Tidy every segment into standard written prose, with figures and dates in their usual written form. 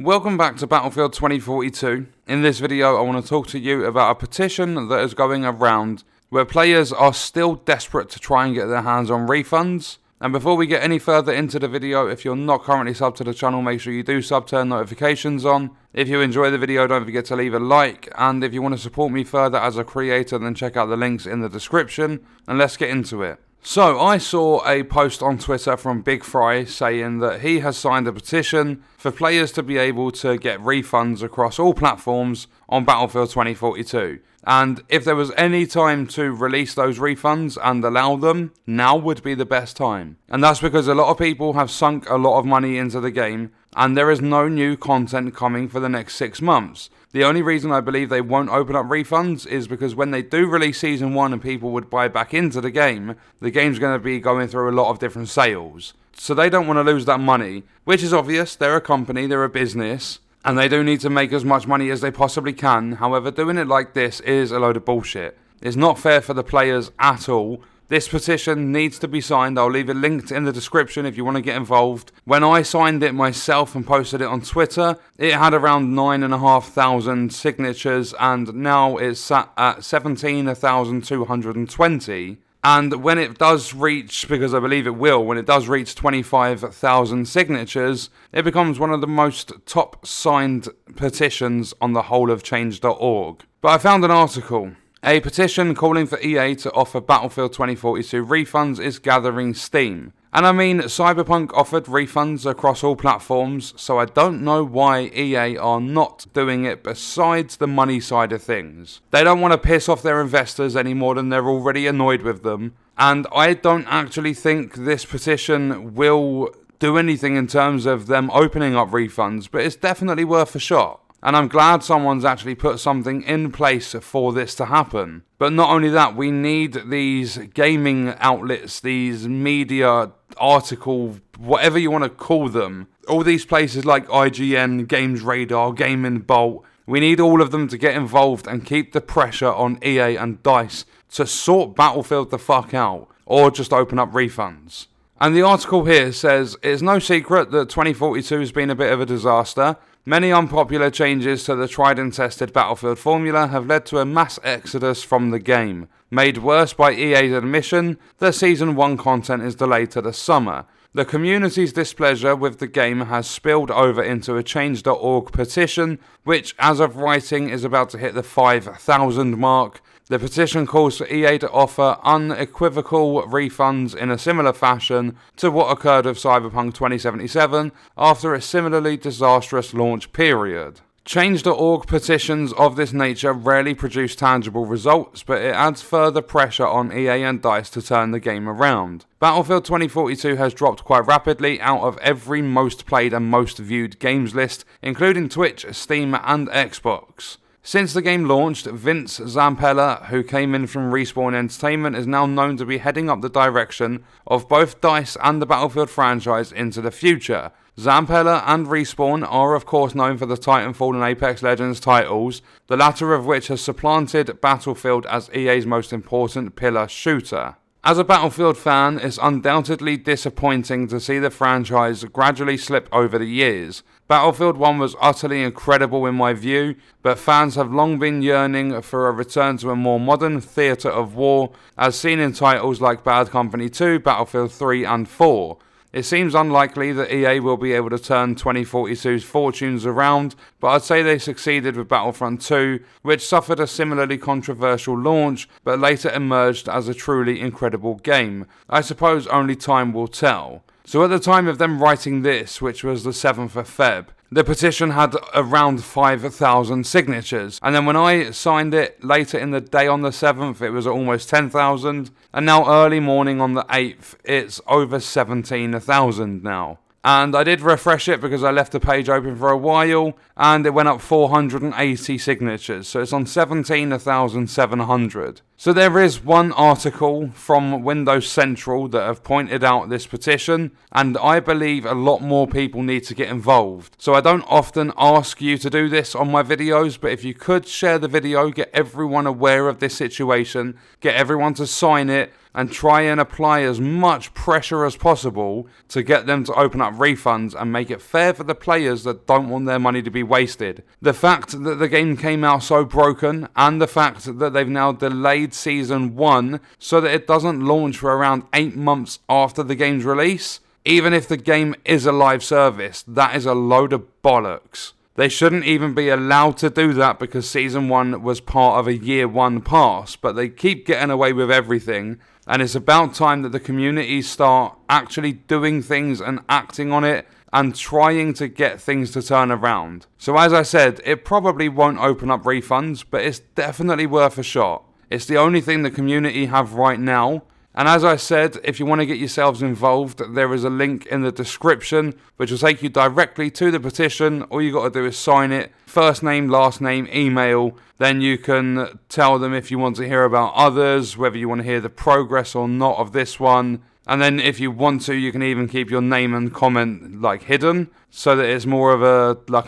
Welcome back to Battlefield 2042. In this video I want to talk to you about a petition that is going around where players are still desperate to try and get their hands on refunds. And before we get any further into the video, if you're not currently subbed to the channel, make sure you do sub, turn notifications on. If you enjoy the video, don't forget to leave a like, and if you want to support me further as a creator, then check out the links in the description, and let's get into it. So, I saw a post on Twitter from Big Fry saying that he has signed a petition for players to be able to get refunds across all platforms on Battlefield 2042. And if there was any time to release those refunds and allow them, now would be the best time. And that's because a lot of people have sunk a lot of money into the game, and there is no new content coming for the next 6 months. The only reason I believe they won't open up refunds is because when they do release Season 1 and people would buy back into the game's going to be going through a lot of different sales. So they don't want to lose that money, which is obvious. They're a company, they're a business, and they do need to make as much money as they possibly can. However, doing it like this is a load of bullshit. It's not fair for the players at all. This petition needs to be signed. I'll leave it linked in the description if you want to get involved. When I signed it myself and posted it on Twitter, it had around 9,500 signatures, and now it's sat at 17,220. And when it does reach, because I believe it will, when it does reach 25,000 signatures, it becomes one of the most top signed petitions on the whole of change.org. But I found an article. A petition calling for EA to offer Battlefield 2042 refunds is gathering steam. And I mean, Cyberpunk offered refunds across all platforms, so I don't know why EA are not doing it besides the money side of things. They don't want to piss off their investors any more than they're already annoyed with them. And I don't actually think this petition will do anything in terms of them opening up refunds, but it's definitely worth a shot. And I'm glad someone's actually put something in place for this to happen. But not only that, we need these gaming outlets, these media, article, whatever you want to call them. All these places like IGN, Games Radar, Gaming Bolt. We need all of them to get involved and keep the pressure on EA and DICE to sort Battlefield the fuck out. Or just open up refunds. And the article here says, it's no secret that 2042 has been a bit of a disaster. Many unpopular changes to the tried and tested Battlefield formula have led to a mass exodus from the game, made worse by EA's admission that Season 1 content is delayed to the summer. The community's displeasure with the game has spilled over into a change.org petition, which as of writing is about to hit the 5,000 mark. The petition calls for EA to offer unequivocal refunds in a similar fashion to what occurred with Cyberpunk 2077 after a similarly disastrous launch period. Change.org petitions of this nature rarely produce tangible results, but it adds further pressure on EA and DICE to turn the game around. Battlefield 2042 has dropped quite rapidly out of every most played and most viewed games list, including Twitch, Steam and Xbox. Since the game launched, Vince Zampella, who came in from Respawn Entertainment, is now known to be heading up the direction of both DICE and the Battlefield franchise into the future. Zampella and Respawn are of course known for the Titanfall and Apex Legends titles, the latter of which has supplanted Battlefield as EA's most important pillar shooter. As a Battlefield fan, it's undoubtedly disappointing to see the franchise gradually slip over the years. Battlefield 1 was utterly incredible in my view, but fans have long been yearning for a return to a more modern theatre of war, as seen in titles like Bad Company 2, Battlefield 3 and 4. It seems unlikely that EA will be able to turn 2042's fortunes around, but I'd say they succeeded with Battlefront 2, which suffered a similarly controversial launch, but later emerged as a truly incredible game. I suppose only time will tell. So at the time of them writing this, which was the 7th of Feb, the petition had around 5,000 signatures, and then when I signed it later in the day on the 7th, it was at almost 10,000, and now early morning on the 8th, it's over 17,000 now. And I did refresh it because I left the page open for a while, and it went up 480 signatures, so it's on 17,700. So there is one article from Windows Central that have pointed out this petition, and I believe a lot more people need to get involved. So I don't often ask you to do this on my videos, but if you could share the video, get everyone aware of this situation, get everyone to sign it, and try and apply as much pressure as possible to get them to open up refunds and make it fair for the players that don't want their money to be wasted. The fact that the game came out so broken, and the fact that they've now delayed Season 1 so that it doesn't launch for around 8 months after the game's release, even if the game is a live service, that is a load of bollocks. They shouldn't even be allowed to do that because Season 1 was part of a Year 1 pass, but they keep getting away with everything, and it's about time that the community start actually doing things and acting on it and trying to get things to turn around. So as I said, it probably won't open up refunds, but it's definitely worth a shot. It's the only thing the community have right now. And as I said, if you want to get yourselves involved, there is a link in the description which will take you directly to the petition. All you got to do is sign it, first name, last name, email. Then you can tell them if you want to hear about others, whether you want to hear the progress or not of this one. And then if you want to, you can even keep your name and comment hidden so that it's more of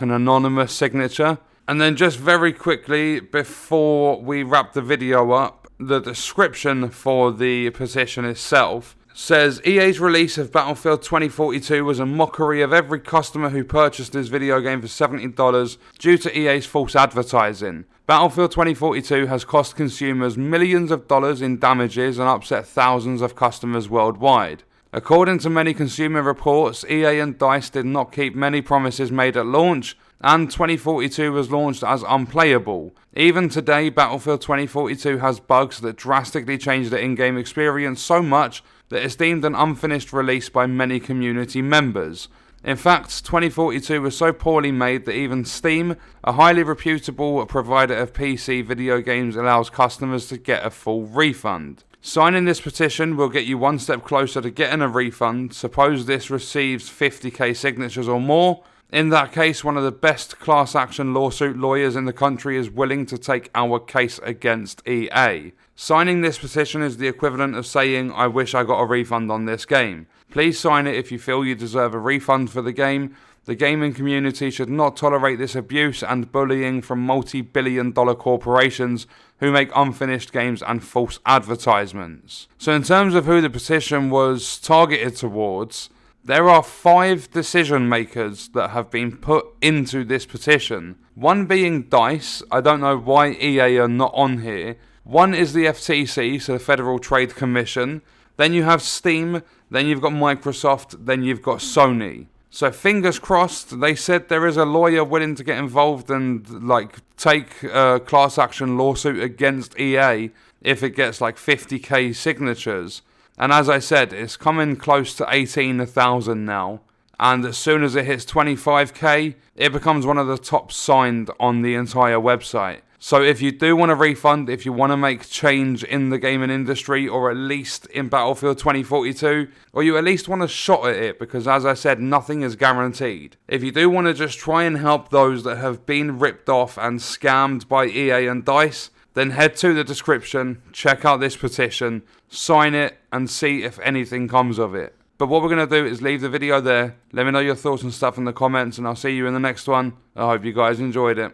an anonymous signature. And then just very quickly before we wrap the video up, the description for the petition itself says EA's release of Battlefield 2042 was a mockery of every customer who purchased this video game for $70 due to EA's false advertising. Battlefield 2042 has cost consumers millions of dollars in damages and upset thousands of customers worldwide. According to many consumer reports, EA and DICE did not keep many promises made at launch, and 2042 was launched as unplayable. Even today, Battlefield 2042 has bugs that drastically change the in-game experience so much that it's deemed an unfinished release by many community members. In fact, 2042 was so poorly made that even Steam, a highly reputable provider of PC video games, allows customers to get a full refund. Signing this petition will get you one step closer to getting a refund. Suppose this receives 50k signatures or more. In that case, one of the best class action lawsuit lawyers in the country is willing to take our case against EA. Signing this petition is the equivalent of saying, I wish I got a refund on this game. Please sign it if you feel you deserve a refund for the game. The gaming community should not tolerate this abuse and bullying from multi-billion-dollar corporations who make unfinished games and false advertisements. So in terms of who the petition was targeted towards, there are 5 decision makers that have been put into this petition. One being DICE. I don't know why EA are not on here. One is the FTC, so the Federal Trade Commission. Then you have Steam. Then you've got Microsoft. Then you've got Sony. So fingers crossed, they said there is a lawyer willing to get involved and take a class action lawsuit against EA if it gets 50k signatures. And as I said, it's coming close to 18,000 now. And as soon as it hits 25k, it becomes one of the top signed on the entire website. So if you do want a refund, if you want to make change in the gaming industry, or at least in Battlefield 2042, or you at least want a shot at it, because as I said, nothing is guaranteed. If you do want to just try and help those that have been ripped off and scammed by EA and DICE, then head to the description, check out this petition, sign it, and see if anything comes of it. But what we're going to do is leave the video there. Let me know your thoughts and stuff in the comments, and I'll see you in the next one. I hope you guys enjoyed it.